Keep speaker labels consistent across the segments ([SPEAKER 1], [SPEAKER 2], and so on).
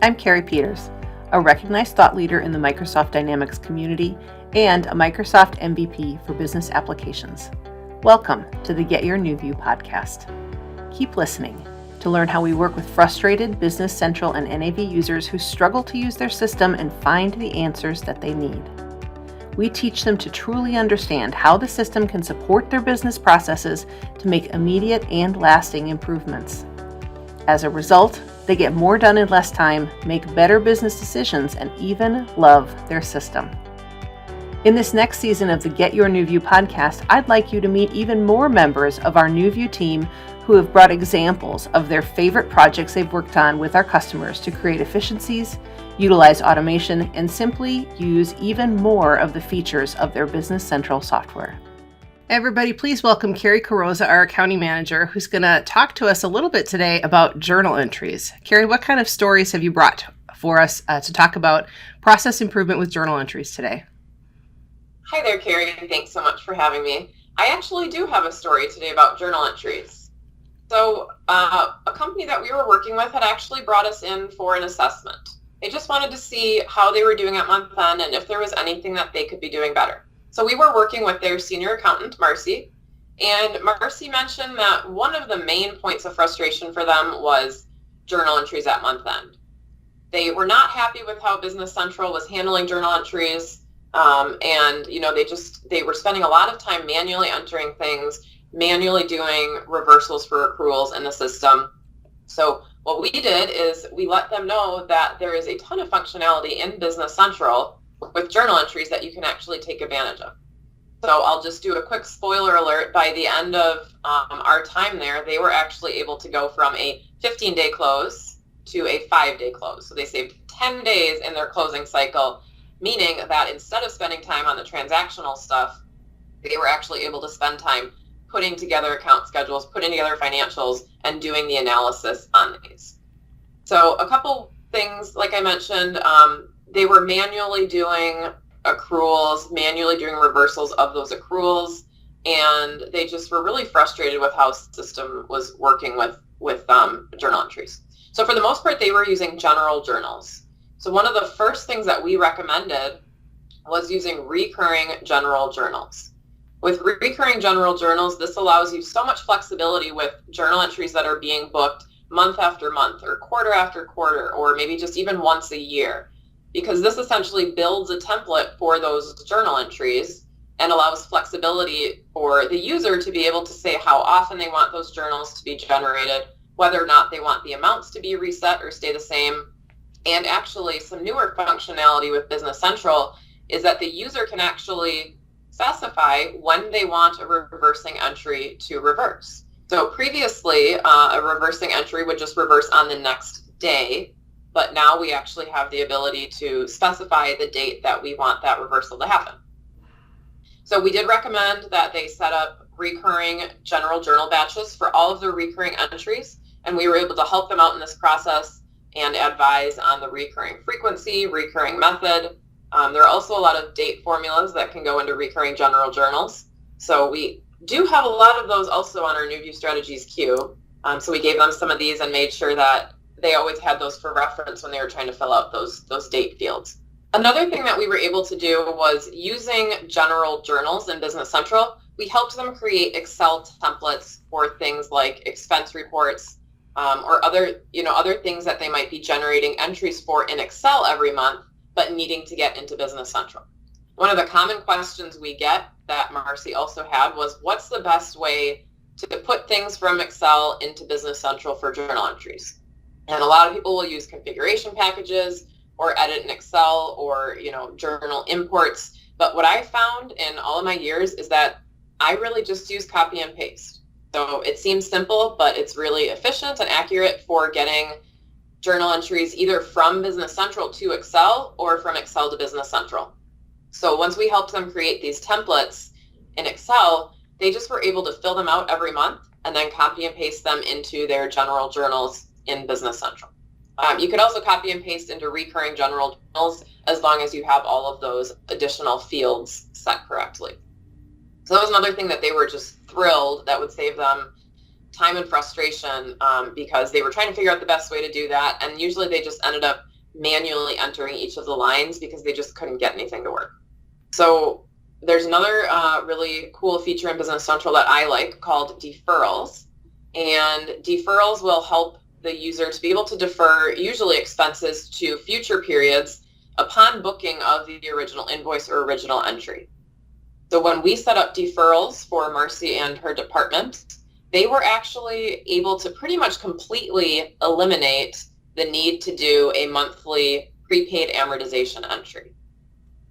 [SPEAKER 1] I'm Carrie Peters, a recognized thought leader in the Microsoft Dynamics community and a Microsoft MVP for business applications. Welcome to the Get Your New View podcast. Keep listening to learn how we work with frustrated Business Central and NAV users who struggle to use their system and find the answers that they need. We teach them to truly understand how the system can support their business processes to make immediate and lasting improvements. As a result, they get more done in less time, make better business decisions, and even love their system. In this next season of the Get Your New View podcast, I'd like you to meet even more members of our New View team who have brought examples of their favorite projects they've worked on with our customers to create efficiencies, utilize automation, and simply use even more of the features of their Business Central software. Everybody, please welcome Cari Corozza, our accounting manager, who's going to talk to us a little bit today about journal entries. Cari, what kind of stories have you brought for us to talk about process improvement with journal entries today?
[SPEAKER 2] Hi there, Kerry. Thanks so much for having me. I actually do have a story today about journal entries. So a company that we were working with had actually brought us in for an assessment. They just wanted to see how they were doing at month end and if there was anything that they could be doing better. So we were working with their senior accountant, Marcy, and Marcy mentioned that one of the main points of frustration for them was journal entries at month end. They were not happy with how Business Central was handling journal entries, and they were spending a lot of time manually entering things, manually doing reversals for accruals in the system. So what we did is we let them know that there is a ton of functionality in Business Central with journal entries that you can actually take advantage of. So I'll just do a quick spoiler alert. By the end of our time there, they were actually able to go from a 15-day close to a 5-day close. So they saved 10 days in their closing cycle, meaning that instead of spending time on the transactional stuff, they were actually able to spend time putting together account schedules, putting together financials, and doing the analysis on these. So a couple things, like I mentioned, they were manually doing accruals, manually doing reversals of those accruals, and they just were really frustrated with how the system was working with journal entries. So for the most part, they were using general journals. So one of the first things that we recommended was using recurring general journals. With recurring general journals, this allows you so much flexibility with journal entries that are being booked month after month or quarter after quarter, or maybe just even once a year, because this essentially builds a template for those journal entries and allows flexibility for the user to be able to say how often they want those journals to be generated, whether or not they want the amounts to be reset or stay the same. And actually, some newer functionality with Business Central is that the user can actually specify when they want a reversing entry to reverse. So previously, a reversing entry would just reverse on the next day, but now we actually have the ability to specify the date that we want that reversal to happen. So we did recommend that they set up recurring general journal batches for all of their recurring entries, and we were able to help them out in this process and advise on the recurring frequency, recurring method. There are also a lot of date formulas that can go into recurring general journals. So we do have a lot of those also on our New View Strategies queue. So we gave them some of these and made sure that they always had those for reference when they were trying to fill out those date fields. Another thing that we were able to do was using general journals in Business Central. We helped them create Excel templates for things like expense reports, or other things that they might be generating entries for in Excel every month, but needing to get into Business Central. One of the common questions we get that Marcy also had was, what's the best way to put things from Excel into Business Central for journal entries? And a lot of people will use configuration packages or edit in Excel or, journal imports. But what I found in all of my years is that I really just use copy and paste. So it seems simple, but it's really efficient and accurate for getting journal entries either from Business Central to Excel or from Excel to Business Central. So once we helped them create these templates in Excel, they just were able to fill them out every month and then copy and paste them into their general journals in Business Central. You could also copy and paste into recurring general journals as long as you have all of those additional fields set correctly. So that was another thing that they were just thrilled that would save them time and frustration because they were trying to figure out the best way to do that. And usually they just ended up manually entering each of the lines because they just couldn't get anything to work. So there's another really cool feature in Business Central that I like called deferrals. And deferrals will help the user to be able to defer usually expenses to future periods upon booking of the original invoice or original entry. So when we set up deferrals for Marcy and her department, they were actually able to pretty much completely eliminate the need to do a monthly prepaid amortization entry.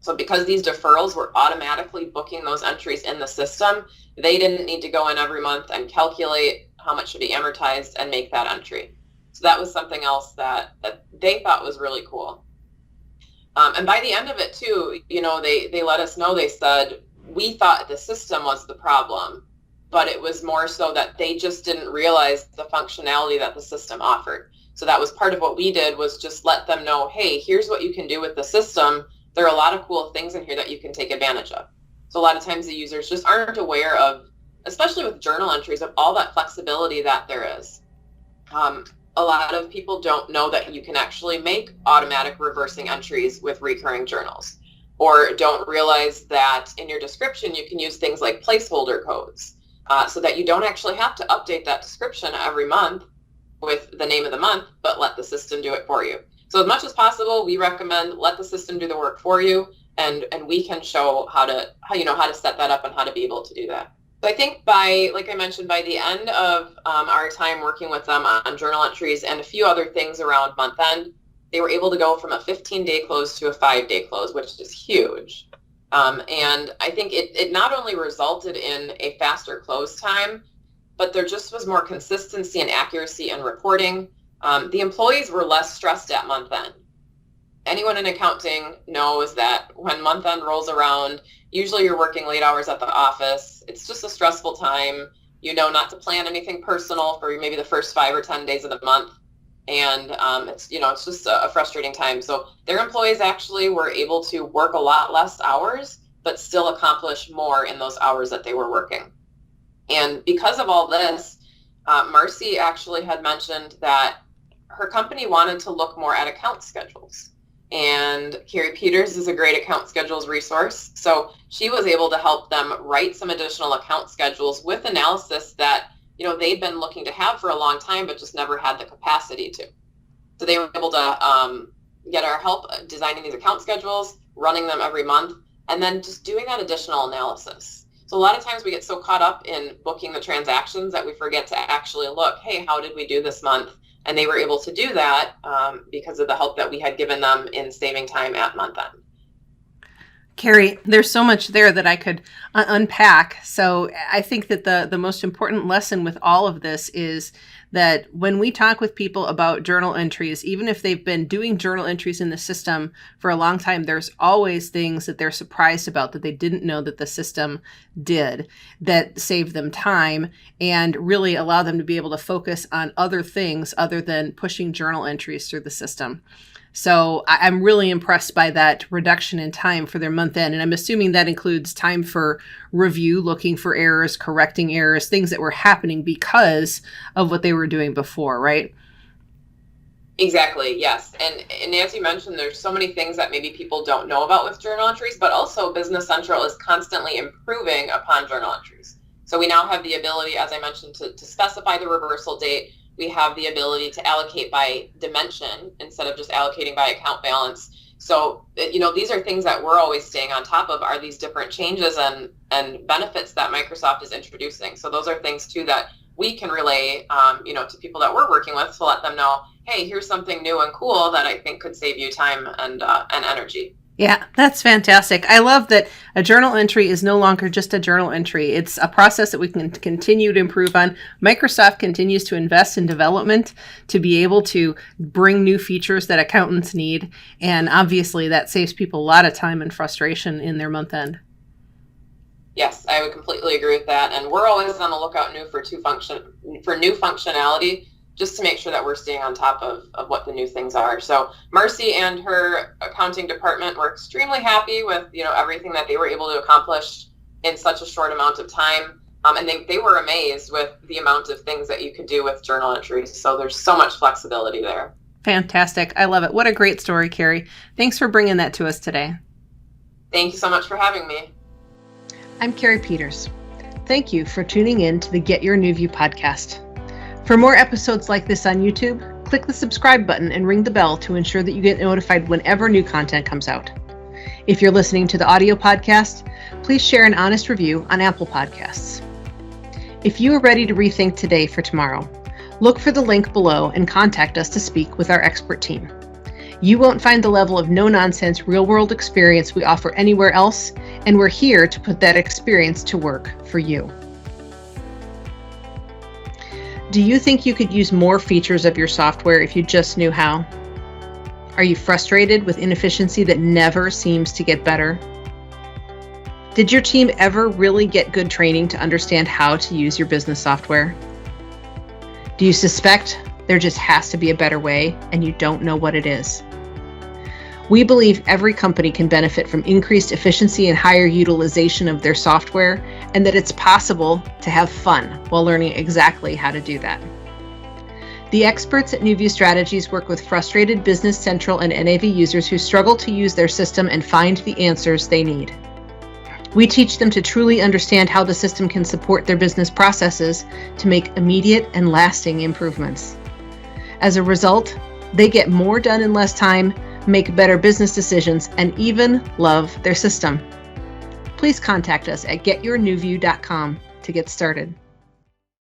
[SPEAKER 2] So because these deferrals were automatically booking those entries in the system, they didn't need to go in every month and calculate how much should be amortized and make that entry. So that was something else that they thought was really cool. And by the end of it too, they let us know, they said, we thought the system was the problem, but it was more so that they just didn't realize the functionality that the system offered. So that was part of what we did, was just let them know, hey, here's what you can do with the system. There are a lot of cool things in here that you can take advantage of. So a lot of times the users just aren't aware of, especially with journal entries, of all that flexibility that there is. A lot of people don't know that you can actually make automatic reversing entries with recurring journals, or don't realize that in your description you can use things like placeholder codes so that you don't actually have to update that description every month with the name of the month, but let the system do it for you. So as much as possible, we recommend let the system do the work for you, and we can show how to set that up and how to be able to do that. So I think like I mentioned, by the end of our time working with them on journal entries and a few other things around month end, they were able to go from a 15-day close to a 5-day close, which is huge. And I think it not only resulted in a faster close time, but there just was more consistency and accuracy in reporting. The employees were less stressed at month end. Anyone in accounting knows that when month end rolls around, usually you're working late hours at the office. It's just a stressful time, not to plan anything personal for maybe the first 5 or 10 days of the month. And it's just a frustrating time. So their employees actually were able to work a lot less hours, but still accomplish more in those hours that they were working. And because of all this, Marcy actually had mentioned that her company wanted to look more at account schedules. And Kerry Peters is a great account schedules resource. So she was able to help them write some additional account schedules with analysis that they'd been looking to have for a long time, but just never had the capacity to. So they were able to get our help designing these account schedules, running them every month, and then just doing that additional analysis. So a lot of times we get so caught up in booking the transactions that we forget to actually look, hey, how did we do this month? And they were able to do that because of the help that we had given them in saving time at month end.
[SPEAKER 1] Kerry, there's so much there that I could unpack. So I think that the most important lesson with all of this is that when we talk with people about journal entries, even if they've been doing journal entries in the system for a long time, there's always things that they're surprised about that they didn't know that the system did, that save them time and really allow them to be able to focus on other things other than pushing journal entries through the system. So I'm really impressed by that reduction in time for their month end. And I'm assuming that includes time for review, looking for errors, correcting errors, things that were happening because of what they were doing before, right?
[SPEAKER 2] Exactly, yes. And as you mentioned, there's so many things that maybe people don't know about with journal entries, but also Business Central is constantly improving upon journal entries. So we now have the ability, as I mentioned, to specify the reversal date. We have the ability to allocate by dimension instead of just allocating by account balance. So, these are things that we're always staying on top of, are these different changes and benefits that Microsoft is introducing. So those are things too that we can relay, to people that we're working with to let them know, hey, here's something new and cool that I think could save you time and energy.
[SPEAKER 1] Yeah, that's fantastic. I love that a journal entry is no longer just a journal entry. It's a process that we can continue to improve on. Microsoft continues to invest in development to be able to bring new features that accountants need. And obviously that saves people a lot of time and frustration in their month end.
[SPEAKER 2] Yes, I would completely agree with that. And we're always on the lookout for new functionality, just to make sure that we're staying on top of what the new things are. So Marcy and her accounting department were extremely happy with, everything that they were able to accomplish in such a short amount of time. And they were amazed with the amount of things that you could do with journal entries. So there's so much flexibility there.
[SPEAKER 1] Fantastic. I love it. What a great story, Kerry. Thanks for bringing that to us today.
[SPEAKER 2] Thank you so much for having me.
[SPEAKER 1] I'm Kerry Peters. Thank you for tuning in to the Get Your New View podcast. For more episodes like this on YouTube, click the subscribe button and ring the bell to ensure that you get notified whenever new content comes out. If you're listening to the audio podcast, please share an honest review on Apple Podcasts. If you are ready to rethink today for tomorrow, look for the link below and contact us to speak with our expert team. You won't find the level of no-nonsense real-world experience we offer anywhere else, and we're here to put that experience to work for you. Do you think you could use more features of your software if you just knew how? Are you frustrated with inefficiency that never seems to get better? Did your team ever really get good training to understand how to use your business software? Do you suspect there just has to be a better way and you don't know what it is? We believe every company can benefit from increased efficiency and higher utilization of their software, and that it's possible to have fun while learning exactly how to do that. The experts at NewView Strategies work with frustrated Business Central and NAV users who struggle to use their system and find the answers they need. We teach them to truly understand how the system can support their business processes to make immediate and lasting improvements. As a result, they get more done in less time, make better business decisions, and even love their system. Please contact us at getyournewview.com to get started.